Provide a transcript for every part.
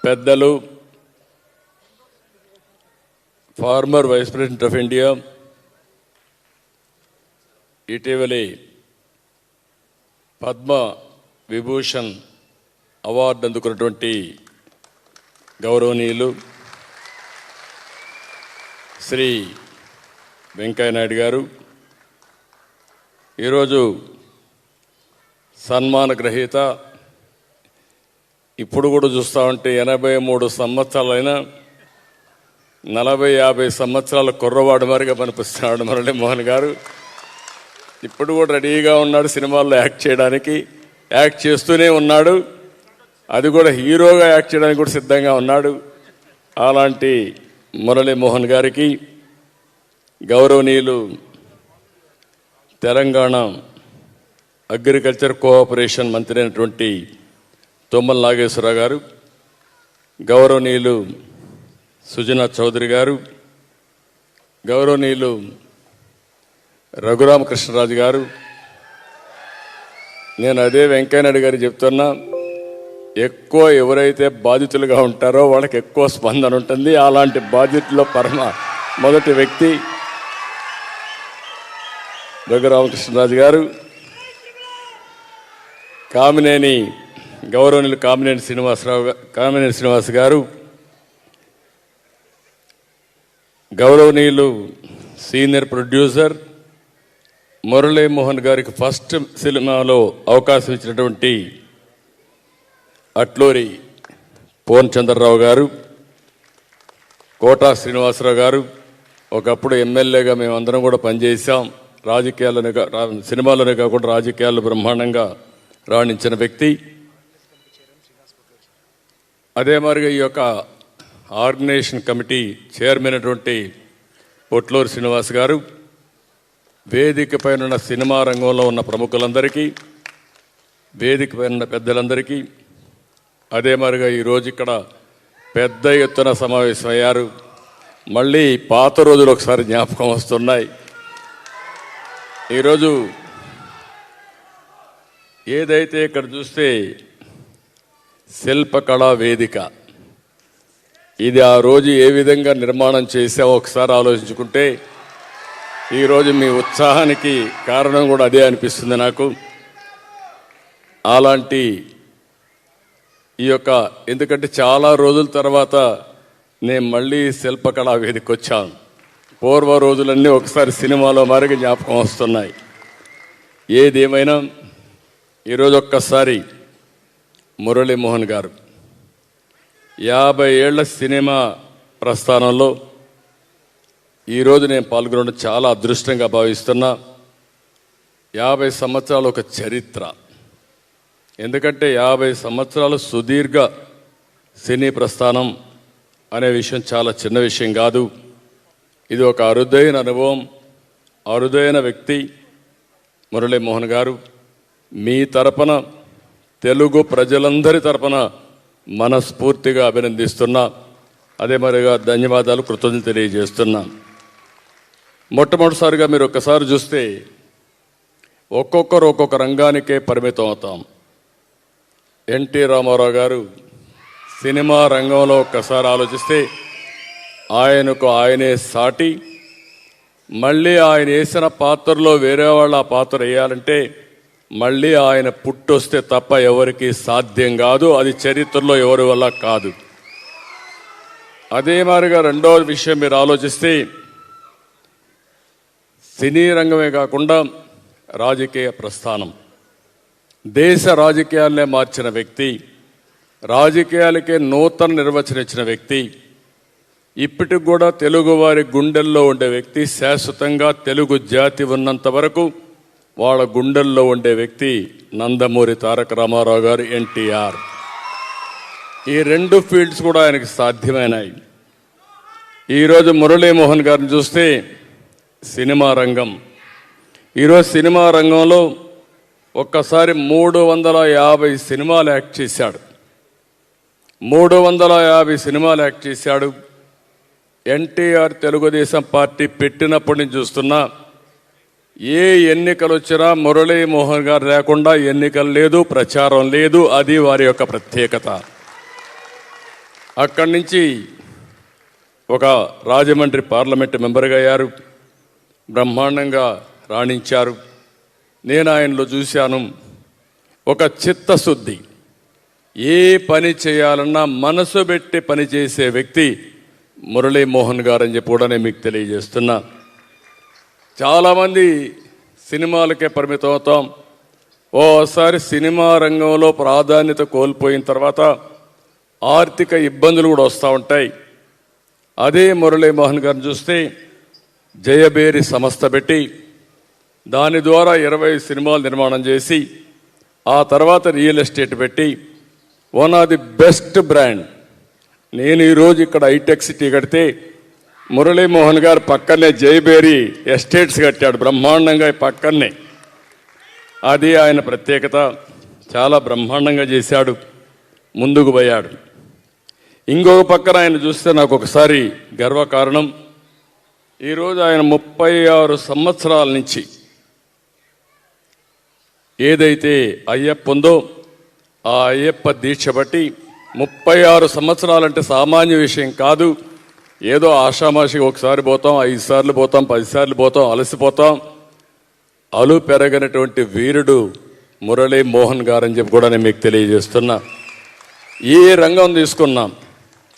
పెద్దలు former vice president of India, ఇటీవలి Padma Vibhushan award అందుకున్నటువంటి గౌరవనీయులు శ్రీ వెంకయ్య నాయుడు గారు, ఈరోజు సన్మాన గ్రహీత. ఇప్పుడు కూడా చూస్తూ ఉంటే 83 సంవత్సరాలైనా 40-50 సంవత్సరాల కుర్రవాడు మరిగా కనిపిస్తున్నాడు మురళీ మోహన్ గారు. ఇప్పుడు కూడా రెడీగా ఉన్నాడు సినిమాల్లో యాక్ట్ చేయడానికి, యాక్ట్ చేస్తూనే ఉన్నాడు. అది కూడా హీరోగా యాక్ట్ చేయడానికి కూడా సిద్ధంగా ఉన్నాడు. అలాంటి మురళీ మోహన్ గారికి గౌరవనీయులు తెలంగాణ అగ్రికల్చర్ కోఆపరేషన్ మంత్రి అయినటువంటి తుమ్మల నాగేశ్వరరావు గారు, గౌరవనీయులు సుజనా చౌదరి గారు, గౌరవనీయులు రఘురామకృష్ణరాజు గారు, నేను అదే వెంకయ్యనాయుడు గారు చెప్తున్నా, ఎక్కువ ఎవరైతే బాధితులుగా ఉంటారో వాళ్ళకి ఎక్కువ స్పందన ఉంటుంది. అలాంటి బాధితుల్లో మొదటి వ్యక్తి రఘురామకృష్ణరాజు గారు, గౌరవనీయులు కామినేని శ్రీనివాస్ గారు, గౌరవనీయులు సీనియర్ ప్రొడ్యూసర్ మురళీ మోహన్ గారికి ఫస్ట్ సినిమాలో అవకాశం ఇచ్చినటువంటి అట్లూరి పూర్ణచంద్రరావు గారు, కోటా శ్రీనివాసరావు గారు, ఒకప్పుడు ఎమ్మెల్యేగా మేమందరం కూడా పనిచేసాం. రాజకీయాల్లోనే సినిమాల్లోనే కాకుండా రాజకీయాల్లో బ్రహ్మాండంగా రాణించిన వ్యక్తి. అదే మరిగా ఈ యొక్క ఆర్గనైజేషన్ కమిటీ చైర్మన్ అయినటువంటి పొట్లూరు శ్రీనివాస్ గారు, వేదిక పైన ఉన్న సినిమా రంగంలో ఉన్న ప్రముఖులందరికీ, వేదిక పైన ఉన్న పెద్దలందరికీ, అదే మరిగా ఈరోజు ఇక్కడ పెద్ద ఎత్తున సమావేశమయ్యారు. మళ్ళీ పాత రోజులు ఒకసారి జ్ఞాపకం వస్తున్నాయి. ఈరోజు ఏదైతే ఇక్కడ చూస్తే శిల్పకళా వేదిక, ఇది ఆ రోజు ఏ విధంగా నిర్మాణం చేసావో ఒకసారి ఆలోచించుకుంటే ఈరోజు మీ ఉత్సాహానికి కారణం కూడా అదే అనిపిస్తుంది నాకు. అలాంటి ఈ యొక్క ఎందుకంటే చాలా రోజుల తర్వాత నేను మళ్ళీ శిల్పకళా వేదిక వచ్చాను. పూర్వ రోజులన్నీ ఒకసారి సినిమాలో మరిగి జ్ఞాపకం వస్తున్నాయి. ఏదేమైనా ఈరోజు ఒక్కసారి మురళీ మోహన్ గారు 50 ఏళ్ల సినిమా ప్రస్థానంలో ఈరోజు నేను పాల్గొనడం చాలా అదృష్టంగా భావిస్తున్నా. 50 సంవత్సరాలు ఒక చరిత్ర. ఎందుకంటే 50 సంవత్సరాలు సుదీర్ఘ సినీ ప్రస్థానం అనే విషయం చాలా చిన్న విషయం కాదు. ఇది ఒక అరుదైన అనుభవం, అరుదైన వ్యక్తి మురళీ మోహన్ గారు. మీ తరపున తెలుగు ప్రజలందరి తరపున మనస్ఫూర్తిగా అభినందిస్తున్నా. అదే మరిగా ధన్యవాదాలు, కృతజ్ఞతలు తెలియజేస్తున్నా. మొట్టమొదటిసారిగా మీరు ఒక్కసారి చూస్తే ఒక్కొక్కరు ఒక్కొక్క రంగానికే పరిమితం అవుతాం. ఎన్టీ రామారావు గారు సినిమా రంగంలో ఒక్కసారి ఆలోచిస్తే ఆయనకు ఆయనే సాటి. మళ్ళీ ఆయన వేసిన పాత్రలో వేరే వాళ్ళు ఆ పాత్ర వేయాలంటే మళ్ళీ ఆయన పుట్టొస్తే తప్ప ఎవరికి సాధ్యం కాదు. అది చరిత్రలో ఎవరి వల్ల కాదు. అదే మాదిరిగా రెండో విషయం మీరు ఆలోచిస్తే సినీ రంగమే కాకుండా రాజకీయ ప్రస్థానం, దేశ రాజకీయాలనే మార్చిన వ్యక్తి, రాజకీయాలకే నూతన నిర్వచనం ఇచ్చిన వ్యక్తి, ఇప్పటికి కూడా తెలుగు వారి గుండెల్లో ఉండే వ్యక్తి, శాశ్వతంగా తెలుగు జాతి ఉన్నంత వరకు వాళ్ళ గుండెల్లో ఉండే వ్యక్తి నందమూరి తారక రామారావు గారు, ఎన్టీఆర్. ఈ రెండు ఫీల్డ్స్ కూడా ఆయనకి సాధ్యమైనాయి. ఈరోజు మురళీ మోహన్ గారిని చూస్తే సినిమా రంగం, ఈరోజు సినిమా రంగంలో ఒక్కసారి 350 సినిమాలు యాక్ట్ చేశాడు. 350 సినిమాలు యాక్ట్ చేశాడు. ఎన్టీఆర్ తెలుగుదేశం పార్టీ పెట్టినప్పటి నుంచి చూస్తున్నా ఏ ఎన్నికలు వచ్చినా మురళీ మోహన్ గారు లేకుండా ఎన్నికలు లేదు, ప్రచారం లేదు. అది వారి యొక్క ప్రత్యేకత. అక్కడి నుంచి ఒక రాజమండ్రి పార్లమెంటు మెంబర్గా అయ్యారు. బ్రహ్మాండంగా రాణించారు. నేను ఆయనలో చూశాను ఒక చిత్తశుద్ధి. ఏ పని చేయాలన్నా మనసు పెట్టి పని చేసే వ్యక్తి మురళీమోహన్ గారు అని చెప్పి కూడా నేను మీకు తెలియజేస్తున్నా. చాలామంది సినిమాలకే పరిమితం అవుతాం. ఓసారి సినిమా రంగంలో ప్రాధాన్యత కోల్పోయిన తర్వాత ఆర్థిక ఇబ్బందులు కూడా వస్తూ ఉంటాయి. అదే మురళీమోహన్ గారిని చూస్తే జయబేరి సంస్థ పెట్టి దాని ద్వారా 20 సినిమాలు నిర్మాణం చేసి ఆ తర్వాత రియల్ ఎస్టేట్ పెట్టి one of the best brand. నేను ఈరోజు ఇక్కడ హైటెక్ సిటీ కడితే మురళీమోహన్ గారు పక్కనే జయబేరి ఎస్టేట్స్ కట్టాడు బ్రహ్మాండంగా పక్కనే. అది ఆయన ప్రత్యేకత. చాలా బ్రహ్మాండంగా చేశాడు, ముందుకు పోయాడు. ఇంకొక పక్కన ఆయన చూస్తే నాకు ఒకసారి గర్వకారణం. ఈరోజు ఆయన 36 సంవత్సరాల నుంచి ఏదైతే అయ్యప్ప ఉందో ఆ అయ్యప్ప దీక్ష బట్టి 36 సంవత్సరాలంటే సామాన్య విషయం కాదు. ఏదో ఆషామాషిగా ఒకసారి పోతాం, 5 సార్లు పోతాం, 10 సార్లు పోతాం, అలసిపోతాం. అలు పెరగనటువంటి వీరుడు మురళీమోహన్ గారు అని చెప్పి కూడా నేను మీకు తెలియజేస్తున్నా. ఏ రంగం తీసుకున్నాం,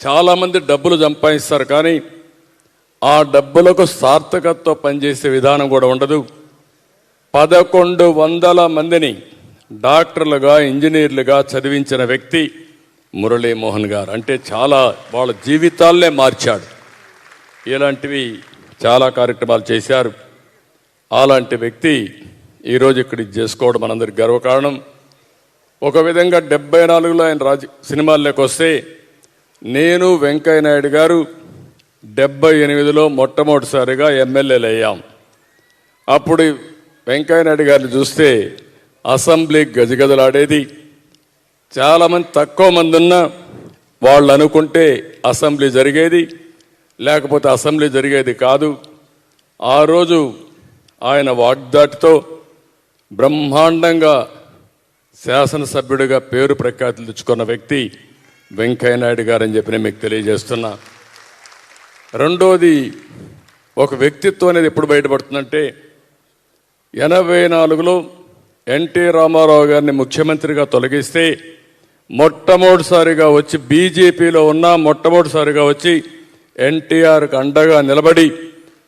చాలామంది డబ్బులు సంపాదిస్తారు, కానీ ఆ డబ్బులకు సార్థకతతో పనిచేసే విధానం కూడా ఉండదు. 1100 మందిని డాక్టర్లుగా, ఇంజనీర్లుగా చదివించిన వ్యక్తి మురళీమోహన్ గారు. అంటే చాలా వాళ్ళ జీవితాలనే మార్చాడు. ఇలాంటివి చాలా కార్యక్రమాలు చేశారు. అలాంటి వ్యక్తి ఈరోజు ఇక్కడ ఇది చేసుకోవడం మనందరికి గర్వకారణం. ఒక విధంగా 74లో ఆయన సినిమాల్లోకి వస్తే నేను వెంకయ్య నాయుడు గారు 78లో మొట్టమొదటిసారిగా ఎమ్మెల్యేలు అయ్యాం. అప్పుడు వెంకయ్య నాయుడు గారిని చూస్తే అసెంబ్లీ గజగజలాడేది. చాలామంది తక్కువ మంది ఉన్నా వాళ్ళు అనుకుంటే అసెంబ్లీ జరిగేది, లేకపోతే అసెంబ్లీ జరిగేది కాదు. ఆ రోజు ఆయన వాగ్దాటితో బ్రహ్మాండంగా శాసనసభ్యుడిగా పేరు ప్రఖ్యాతులు తెచ్చుకున్న వ్యక్తి వెంకయ్య నాయుడు గారు అని చెప్పి నేను మీకు తెలియజేస్తున్నా. రెండోది, ఒక వ్యక్తిత్వం అనేది ఎప్పుడు బయటపడుతుందంటే 84లో ఎన్టీ రామారావు గారిని ముఖ్యమంత్రిగా తొలగిస్తే మొట్టమొదటిసారిగా వచ్చి బీజేపీలో ఉన్న మొట్టమొదటిసారిగా వచ్చి ఎన్టీఆర్కి అండగా నిలబడి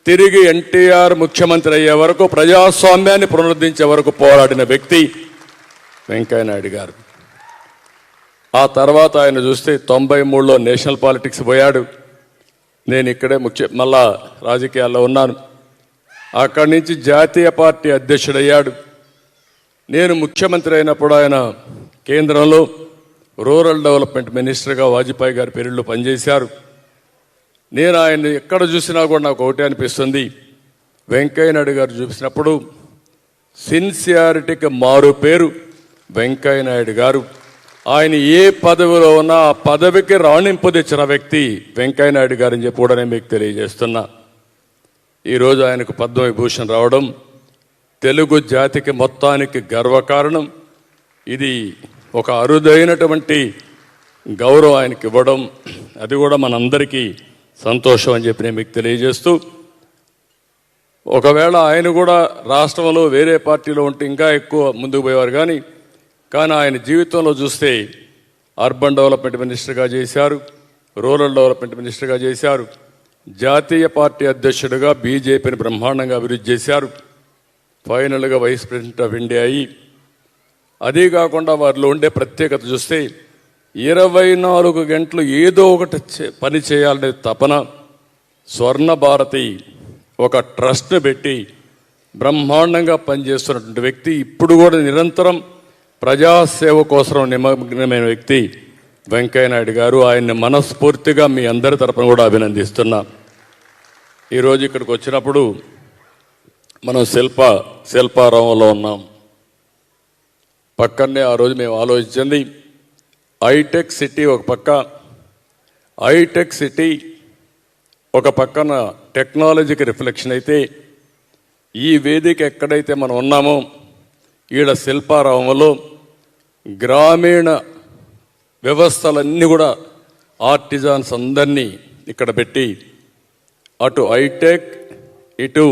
తిరిగి ఎన్టీఆర్ ముఖ్యమంత్రి అయ్యే వరకు ప్రజాస్వామ్యాన్ని పునరుద్ధరించే వరకు పోరాడిన వ్యక్తి వెంకయ్య నాయుడు గారు. ఆ తర్వాత ఆయన చూస్తే 93లో నేషనల్ పాలిటిక్స్ పోయాడు. నేను ఇక్కడే మళ్ళా రాజకీయాల్లో ఉన్నాను. అక్కడి నుంచి జాతీయ పార్టీ అధ్యక్షుడయ్యాడు. నేను ముఖ్యమంత్రి అయినప్పుడు ఆయన కేంద్రంలో రూరల్ డెవలప్మెంట్ మినిస్టర్గా వాజ్పేయి గారి పీరియడ్లో పనిచేశారు. నేను ఆయన్ని ఎక్కడ చూసినా కూడా నాకు ఒకటే అనిపిస్తుంది, వెంకయ్య నాయుడు గారు చూసినప్పుడు సిన్సియారిటీకి మారు పేరు వెంకయ్య నాయుడు గారు. ఆయన ఏ పదవిలో ఉన్నా ఆ పదవికి రాణింపు తెచ్చిన వ్యక్తి వెంకయ్య నాయుడు గారు అని చెప్పి కూడా నేను మీకు తెలియజేస్తున్నా. ఈరోజు ఆయనకు పద్మవిభూషణ్ రావడం తెలుగు జాతికి మొత్తానికి గర్వకారణం. ఇది ఒక అరుదైనటువంటి గౌరవం ఆయనకి ఇవ్వడం, అది కూడా మనందరికీ సంతోషం అని చెప్పి నేను మీకు తెలియజేస్తూ, ఒకవేళ ఆయన కూడా రాష్ట్రంలో వేరే పార్టీలో ఉంటే ఇంకా ఎక్కువ ముందుకు పోయేవారు. కానీ ఆయన జీవితంలో చూస్తే అర్బన్ డెవలప్మెంట్ మినిస్టర్గా చేశారు, రూరల్ డెవలప్మెంట్ మినిస్టర్గా చేశారు, జాతీయ పార్టీ అధ్యక్షుడిగా బీజేపీని బ్రహ్మాండంగా అభివృద్ధి చేశారు, ఫైనల్గా వైస్ ప్రెసిడెంట్ ఆఫ్ ఇండియా అయ్యి, అదే కాకుండా వారిలో ఉండే ప్రత్యేకత చూస్తే 24 గంటలు ఏదో ఒకటి పని చేయాలనే తపన. స్వర్ణ భారతి ఒక ట్రస్ట్ను పెట్టి బ్రహ్మాండంగా పనిచేస్తున్నటువంటి వ్యక్తి. ఇప్పుడు కూడా నిరంతరం ప్రజాసేవ కోసం నిమగ్నమైన వ్యక్తి వెంకయ్య నాయుడు గారు. ఆయన్ని మనస్ఫూర్తిగా మీ అందరి తరపున కూడా అభినందిస్తున్నా. ఈరోజు ఇక్కడికి వచ్చినప్పుడు మనం శిల్పారామంలో ఉన్నాం. పక్కనే ఆ రోజు మేము ఆలోచించింది హైటెక్ సిటీ ఒక పక్క, హైటెక్ సిటీ ఒక పక్కన టెక్నాలజీకి రిఫ్లెక్షన్ అయితే, ఈ వేదిక ఎక్కడైతే మనం ఉన్నామో ఈడ శిల్పారామంలో గ్రామీణ వ్యవస్థలన్నీ కూడా ఆర్టిజాన్స్ అందరినీ ఇక్కడ పెట్టి అటు హైటెక్ ఇటు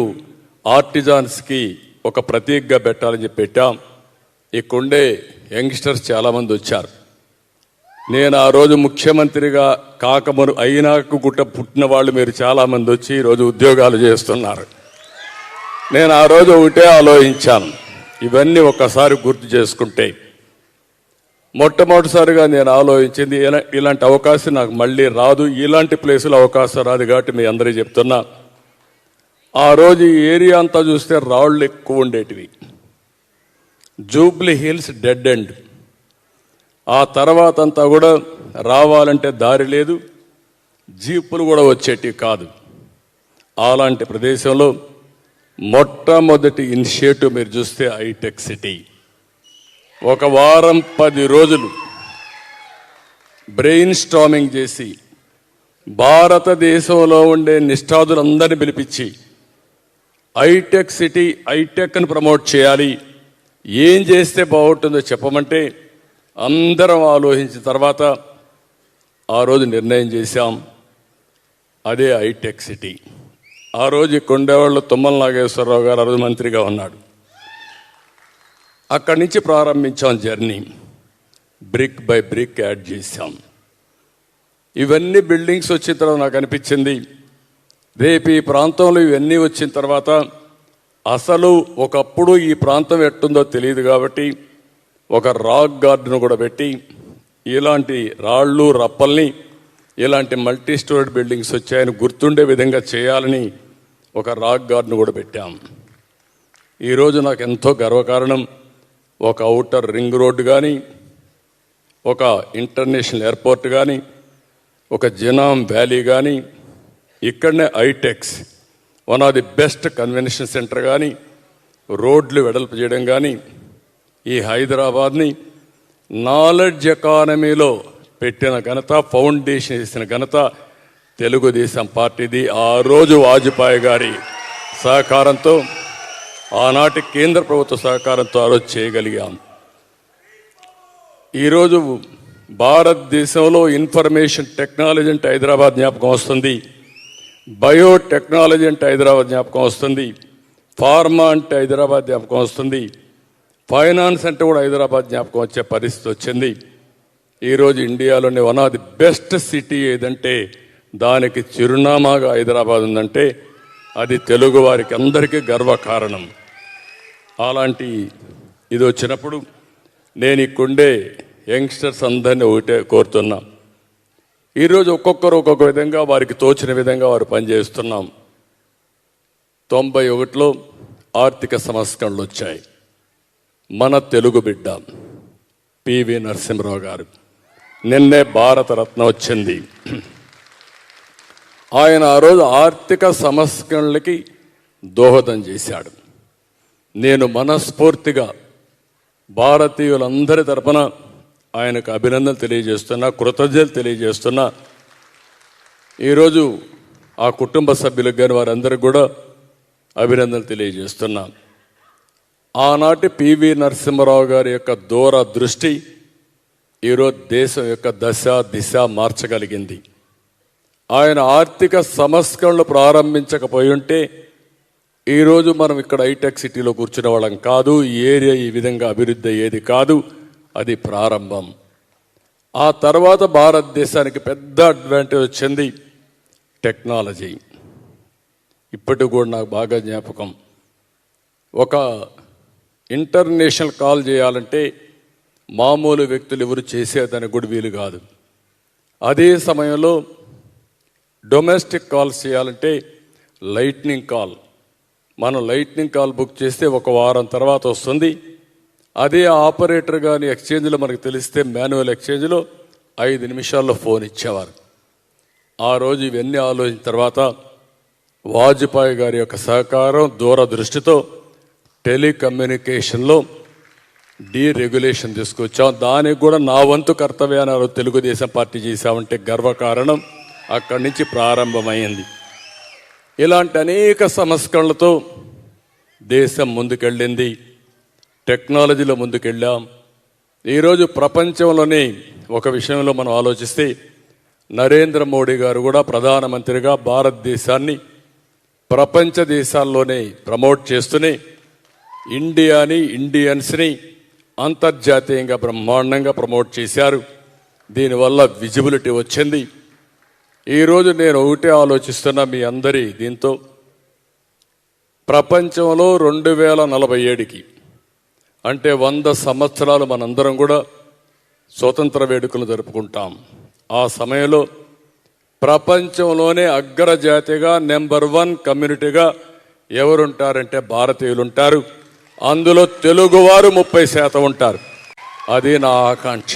ఆర్టిజాన్స్కి ఒక ప్రతీకగా పెట్టాలని చెప్పి పెట్టాం. ఇక్కడుండే యంగ్స్టర్స్ చాలామంది వచ్చారు. నేను ఆ రోజు ముఖ్యమంత్రిగా అయినాక గుట్ట పుట్టిన వాళ్ళు మీరు చాలామంది వచ్చి ఈరోజు ఉద్యోగాలు చేస్తున్నారు. నేను ఆ రోజు ఒకటే ఆలోచించాను, ఇవన్నీ ఒక్కసారి గుర్తు చేసుకుంటే మొట్టమొదటిసారిగా నేను ఆలోచించింది ఇలాంటి అవకాశం నాకు మళ్ళీ రాదు, ఇలాంటి ప్లేసులో అవకాశం రాదు. కాబట్టి మీ అందరికీ చెప్తున్నా, ఆ రోజు ఈ ఏరియా అంతా చూస్తే రాళ్ళు ఎక్కువ ఉండేటివి. Jubilee hills dead end. ఆ తర్వాత అంతా కూడా రావాలంటే దారి లేదు, జీపులు కూడా వచ్చేటివి కాదు. అలాంటి ప్రదేశంలో మొట్టమొదటి ఇనిషియేటివ్ మీరు చూస్తే హైటెక్ సిటీ. ఒక వారం 10 రోజులు బ్రెయిన్ స్టార్మింగ్ చేసి భారతదేశంలో ఉండే నిష్ఠాతులందరినీ పిలిపించి హైటెక్ సిటీ, హైటెక్ని ప్రమోట్ చేయాలి, ఏం చేస్తే బాగుంటుందో చెప్పమంటే అందరం ఆలోచించిన తర్వాత ఆ రోజు నిర్ణయం చేశాం, అదే హైటెక్ సిటీ. ఆ రోజు కొండేవాళ్ళు తుమ్మల నాగేశ్వరరావు గారు ఆ రోజు మంత్రిగా ఉన్నాడు. అక్కడి నుంచి ప్రారంభించాం journey. Brick by brick add చేశాం. ఇవన్నీ బిల్డింగ్స్ వచ్చిన తర్వాత నాకు అనిపించింది, రేపు ఈ ప్రాంతంలో ఇవన్నీ వచ్చిన తర్వాత అసలు ఒకప్పుడు ఈ ప్రాంతం ఎట్టుందో తెలియదు కాబట్టి ఒక రాక్ గార్డెన్ కూడా పెట్టి ఇలాంటి రాళ్ళు రప్పల్ని ఇలాంటి మల్టీ స్టోరీడ్ బిల్డింగ్స్ వచ్చాయని గుర్తుండే విధంగా చేయాలని ఒక రాక్ గార్డెన్ కూడా పెట్టాం. ఈరోజు నాకు ఎంతో గర్వకారణం, ఒక ఔటర్ రింగ్ రోడ్డు కానీ, ఒక ఇంటర్నేషనల్ ఎయిర్పోర్ట్ కానీ, ఒక జినామ్ వ్యాలీ కానీ, ఇక్కడనే HITEX one of the best convention centre కానీ, రోడ్లు వెడల్పు చేయడం కానీ, ఈ హైదరాబాద్ని నాలెడ్జ్ ఎకానమీలో పెట్టిన ఘనత, ఫౌండేషన్ వేసిన ఘనత తెలుగుదేశం పార్టీది. ఆ రోజు వాజ్పేయి గారి సహకారంతో, ఆనాటి కేంద్ర ప్రభుత్వ సహకారంతో ఆ రోజు చేయగలిగాం. ఈరోజు భారతదేశంలో ఇన్ఫర్మేషన్ టెక్నాలజీ అంటే హైదరాబాద్ జ్ఞాపకం వస్తుంది, బయోటెక్నాలజీ అంటే హైదరాబాద్ జ్ఞాపకం వస్తుంది, ఫార్మా అంటే హైదరాబాద్ జ్ఞాపకం వస్తుంది, ఫైనాన్స్ అంటే కూడా హైదరాబాద్ జ్ఞాపకం వచ్చే పరిస్థితి వచ్చింది. ఈరోజు ఇండియాలోని one of the best city ఏదంటే దానికి చిరునామాగా హైదరాబాద్ ఉందంటే అది తెలుగు వారికి అందరికీ గర్వకారణం. అలాంటి ఇది వచ్చినప్పుడు నేను ఇక్కడుండే యంగ్స్టర్స్ అందరినీ ఒకటే కోరుతున్నా, ఈరోజు ఒక్కొక్కరు ఒక్కొక్క విధంగా వారికి తోచిన విధంగా వారు పనిచేస్తున్నాం. 91లో ఆర్థిక సంస్కరణలు వచ్చాయి. మన తెలుగు బిడ్డ పివి నరసింహరావు గారు, నిన్నే భారతరత్న వచ్చింది. ఆయన ఆ రోజు ఆర్థిక సంస్కరణలకి దోహదం చేశాడు. నేను మనస్ఫూర్తిగా భారతీయులందరి తరపున ఆయనకు అభినందనలు తెలియజేస్తున్నా, కృతజ్ఞతలు తెలియజేస్తున్నా. ఈరోజు ఆ కుటుంబ సభ్యులకు కానీ వారందరికీ కూడా అభినందనలు తెలియజేస్తున్నా. ఆనాటి పివి నరసింహరావు గారి యొక్క దూర దృష్టి ఈరోజు దేశం యొక్క దశ దిశ మార్చగలిగింది. ఆయన ఆర్థిక సంస్కరణలు ప్రారంభించకపోయి ఉంటే ఈరోజు మనం ఇక్కడ హైటెక్ సిటీలో కూర్చునే వాళ్ళం కాదు, ఈ ఏరియా ఈ విధంగా అభివృద్ధి అయ్యేది కాదు. అది ప్రారంభం. ఆ తర్వాత భారతదేశానికి పెద్ద అడ్వాంటేజ్ వచ్చింది టెక్నాలజీ. ఇప్పటికి కూడా నాకు బాగా జ్ఞాపకం, ఒక ఇంటర్నేషనల్ కాల్ చేయాలంటే మామూలు వ్యక్తులు ఎవరు చేసేదానికి కూడా వీలు కాదు. అదే సమయంలో డొమెస్టిక్ కాల్స్ చేయాలంటే లైట్నింగ్ కాల్, మనం లైట్నింగ్ కాల్ బుక్ చేస్తే ఒక వారం తర్వాత వస్తుంది. అదే ఆపరేటర్ కానీ ఎక్స్చేంజ్లో మనకు తెలిస్తే మాన్యువల్ ఎక్స్చేంజ్లో 5 నిమిషాల్లో ఫోన్ ఇచ్చేవారు. ఆ రోజు ఇవన్నీ ఆలోచించిన తర్వాత వాజ్పేయి గారి యొక్క సహకారం, దూరదృష్టితో టెలికమ్యూనికేషన్లో డీరెగ్యులేషన్ తీసుకొచ్చాం. దానికి కూడా నా వంతు కర్తవ్యాన్ని తెలుగుదేశం పార్టీ చేశామంటే గర్వకారణం. అక్కడి నుంచి ప్రారంభమైంది. ఇలాంటి అనేక సంస్కరణలతో దేశం ముందుకెళ్ళింది, టెక్నాలజీలో ముందుకెళ్ళాం. ఈరోజు ప్రపంచంలోనే ఒక విషయంలో మనం ఆలోచిస్తే నరేంద్ర మోడీ గారు కూడా ప్రధానమంత్రిగా భారతదేశాన్ని ప్రపంచ దేశాల్లోనే ప్రమోట్ చేస్తూనే ఇండియాని, ఇండియన్స్ని అంతర్జాతీయంగా బ్రహ్మాండంగా ప్రమోట్ చేశారు. దీనివల్ల విజిబిలిటీ వచ్చింది. ఈరోజు నేను ఒకటే ఆలోచిస్తున్నా మీ అందరి దీంతో, ప్రపంచంలో 2047కి అంటే 100 సంవత్సరాలు మనందరం కూడా స్వతంత్ర వేడుకలు జరుపుకుంటాం. ఆ సమయంలో ప్రపంచంలోనే అగ్రజాతిగా నెంబర్ 1 కమ్యూనిటీగా ఎవరుంటారంటే భారతీయులు ఉంటారు. అందులో తెలుగువారు 30% ఉంటారు. అది నా ఆకాంక్ష.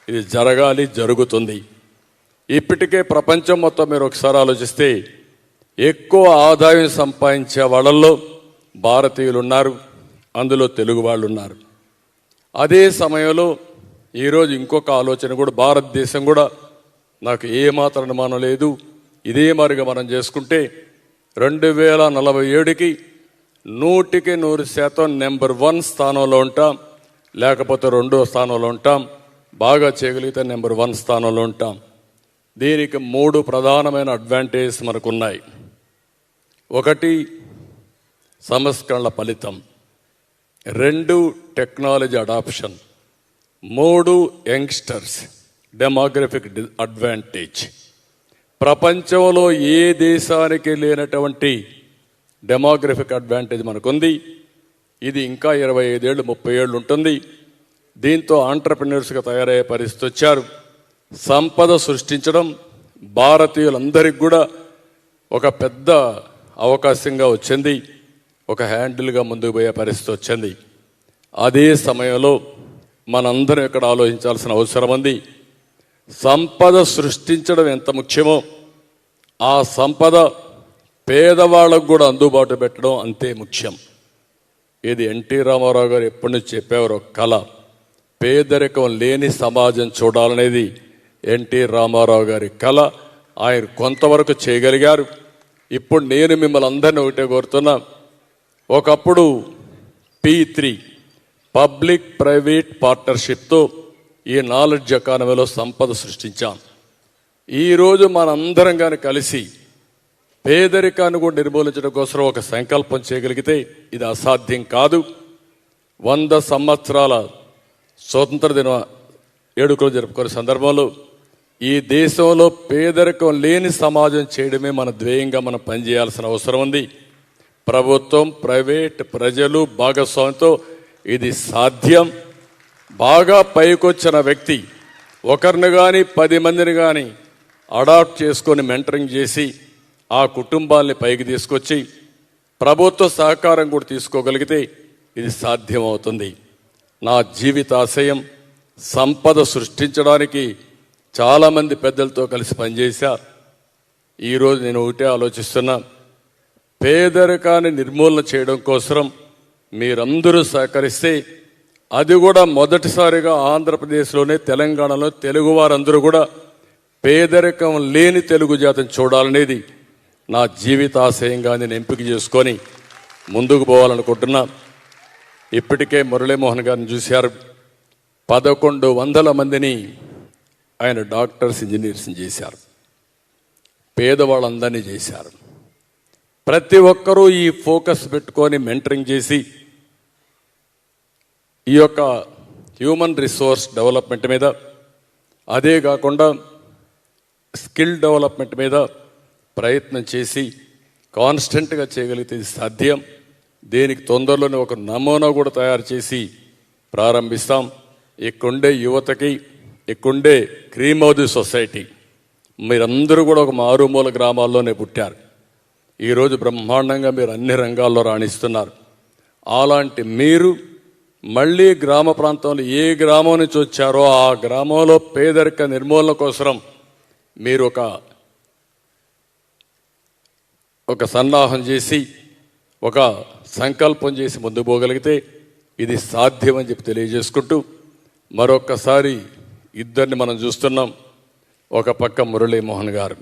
ఇది జరగాలి, జరుగుతుంది. ఇప్పటికే ప్రపంచం మొత్తం మీరు ఒకసారి ఆలోచిస్తే ఎక్కువ ఆదాయం సంపాదించే వాళ్ళల్లో భారతీయులు ఉన్నారు, అందులో తెలుగు వాళ్ళు ఉన్నారు. అదే సమయంలో ఈరోజు ఇంకొక ఆలోచన కూడా, భారతదేశం కూడా నాకు ఏమాత్రం అనుమానం లేదు, ఇదే మరిగా మనం చేసుకుంటే 2047కి 100% నెంబర్ 1 స్థానంలో ఉంటాం, లేకపోతే 2వ స్థానంలో ఉంటాం. బాగా చేయగలిగితే నెంబర్ 1 స్థానంలో ఉంటాం. దీనికి 3 ప్రధానమైన అడ్వాంటేజెస్ మనకున్నాయి. 1 సంస్కరణల ఫలితం, 2 technology adoption, 3 youngsters demographic advantage. ప్రపంచంలో ఏ దేశానికి లేనటువంటి డెమోగ్రఫిక్ అడ్వాంటేజ్ మనకుంది. ఇది ఇంకా 25 ఏళ్ళు 30 ఏళ్ళు ఉంటుంది. దీంతో ఆంటర్ప్రెన్యూర్స్గా తయారయ్యే పరిస్థితి వచ్చారు. సంపద సృష్టించడం భారతీయులందరికీ కూడా ఒక పెద్ద అవకాశంగా వచ్చింది, ఒక హ్యాండిల్గా ముందుకు పోయే పరిస్థితి వచ్చింది. అదే సమయంలో మనందరం ఇక్కడ ఆలోచించాల్సిన అవసరం ఉంది. సంపద సృష్టించడం ఎంత ముఖ్యమో ఆ సంపద పేదవాళ్ళకు కూడా అందుబాటు పెట్టడం అంతే ముఖ్యం. ఇది ఎన్టీ రామారావు గారు ఎప్పటి నుంచి చెప్పేవారు, కళ. పేదరికం లేని సమాజం చూడాలనేది ఎన్టీ రామారావు గారి కళ. ఆయన కొంతవరకు చేయగలిగారు. ఇప్పుడు నేను మిమ్మల్ని అందరినీ ఒకటే కోరుతున్నా, ఒకప్పుడు P3 పబ్లిక్ ప్రైవేట్ పార్ట్నర్షిప్తో ఈ నాలెడ్జ్ ఎకానమీలో సంపద సృష్టించాం. ఈరోజు మనందరం కానీ కలిసి పేదరికాన్ని కూడా నిర్మూలించడం కోసం ఒక సంకల్పం చేయగలిగితే ఇది అసాధ్యం కాదు. 100 సంవత్సరాల స్వతంత్ర దిన వేడుకలు జరుపుకునే సందర్భంలో ఈ దేశంలో పేదరికం లేని సమాజం చేయడమే మన ధ్యేయంగా మనం పనిచేయాల్సిన అవసరం ఉంది. ప్రభుత్వం, ప్రైవేట్, ప్రజలు భాగస్వామ్యంతో ఇది సాధ్యం. బాగా పైకొచ్చిన వ్యక్తి ఒకరిని కానీ 10 మందిని కానీ అడాప్ట్ చేసుకొని మెంటరింగ్ చేసి ఆ కుటుంబాల్ని పైకి తీసుకొచ్చి ప్రభుత్వ సహకారం కూడా తీసుకోగలిగితే ఇది సాధ్యమవుతుంది. నా జీవితాశయం సంపద సృష్టించడానికి చాలామంది పెద్దలతో కలిసి పనిచేశారు. ఈరోజు నేను ఒకటే ఆలోచిస్తున్నా, పేదరికాన్ని నిర్మూలన చేయడం కోసం మీరందరూ సహకరిస్తే అది కూడా మొదటిసారిగా ఆంధ్రప్రదేశ్లోనే, తెలంగాణలో తెలుగు వారందరూ కూడా పేదరికం లేని తెలుగు జాతిని చూడాలనేది నా జీవితాశయంగా నేను ఎంపిక చేసుకొని ముందుకు పోవాలనుకుంటున్నా. ఇప్పటికే మురళీమోహన్ గారిని చూశారు. 1100 మందిని ఆయన డాక్టర్స్, ఇంజనీర్స్ని చేశారు. పేదవాళ్ళందరినీ చేశారు. ప్రతి ఒక్కరూ ఈ ఫోకస్ పెట్టుకొని మెంటరింగ్ చేసి ఈ యొక్క హ్యూమన్ రిసోర్స్ డెవలప్మెంట్ మీద, అదే కాకుండా స్కిల్ డెవలప్మెంట్ మీద ప్రయత్నం చేసి కాన్స్టెంట్గా చేయగలిగితే ఇది సాధ్యం. దీనికి తొందరలోనే ఒక నమూనా కూడా తయారు చేసి ప్రారంభిస్తాం. ఇక్కడుండే యువతకి, ఇక్కడుండే క్రీమ్ ఆఫ్ ది సొసైటీ, మీరందరూ కూడా ఒక మారుమూల గ్రామాల్లోనే పుట్టారు. ఈరోజు బ్రహ్మాండంగా మీరు అన్ని రంగాల్లో రాణిస్తున్నారు. అలాంటి మీరు మళ్ళీ గ్రామ ప్రాంతంలో ఏ గ్రామం నుంచి వచ్చారో ఆ గ్రామంలో పేదరిక నిర్మూలన కోసం మీరు ఒక సన్నాహం చేసి, ఒక సంకల్పం చేసి ముందుకు పోగలిగితే ఇది సాధ్యమని చెప్పి తెలియజేసుకుంటూ, మరొక్కసారి ఇద్దరిని మనం చూస్తున్నాం. ఒక పక్క మురళీమోహన్ గారు,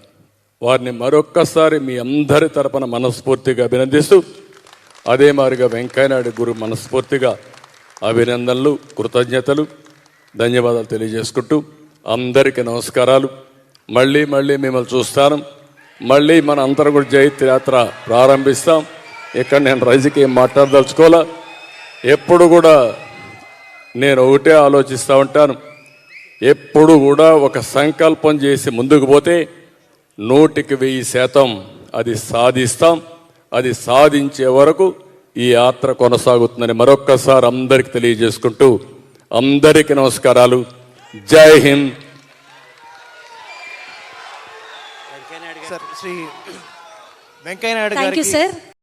వారిని మరొక్కసారి మీ అందరి తరపున మనస్ఫూర్తిగా అభినందిస్తూ, అదే మాదిరిగా వెంకయ్యనాయుడు గురు మనస్ఫూర్తిగా అభినందనలు, కృతజ్ఞతలు, ధన్యవాదాలు తెలియజేసుకుంటూ అందరికీ నమస్కారాలు. మళ్ళీ మళ్ళీ మిమ్మల్ని చూస్తాను. మళ్ళీ మన అందరం కూడా జైత్ర యాత్ర ప్రారంభిస్తాం. ఇక్కడ నేను రాజకీయం మాట్లాడదలుచుకోవాలా. ఎప్పుడు కూడా నేను ఒకటే ఆలోచిస్తూ ఉంటాను. ఎప్పుడు కూడా ఒక సంకల్పం చేసి ముందుకు పోతే 100% అది సాధిస్తాం. అది సాధించే వరకు ఈ యాత్ర కొనసాగుతుందని మరొక్కసారి అందరికీ తెలియజేసుకుంటూ అందరికీ నమస్కారాలు. జై హింద్. శ్రీ వెంకయ్య నాయుడు థ్యాంక్ యూ గారికి సార్.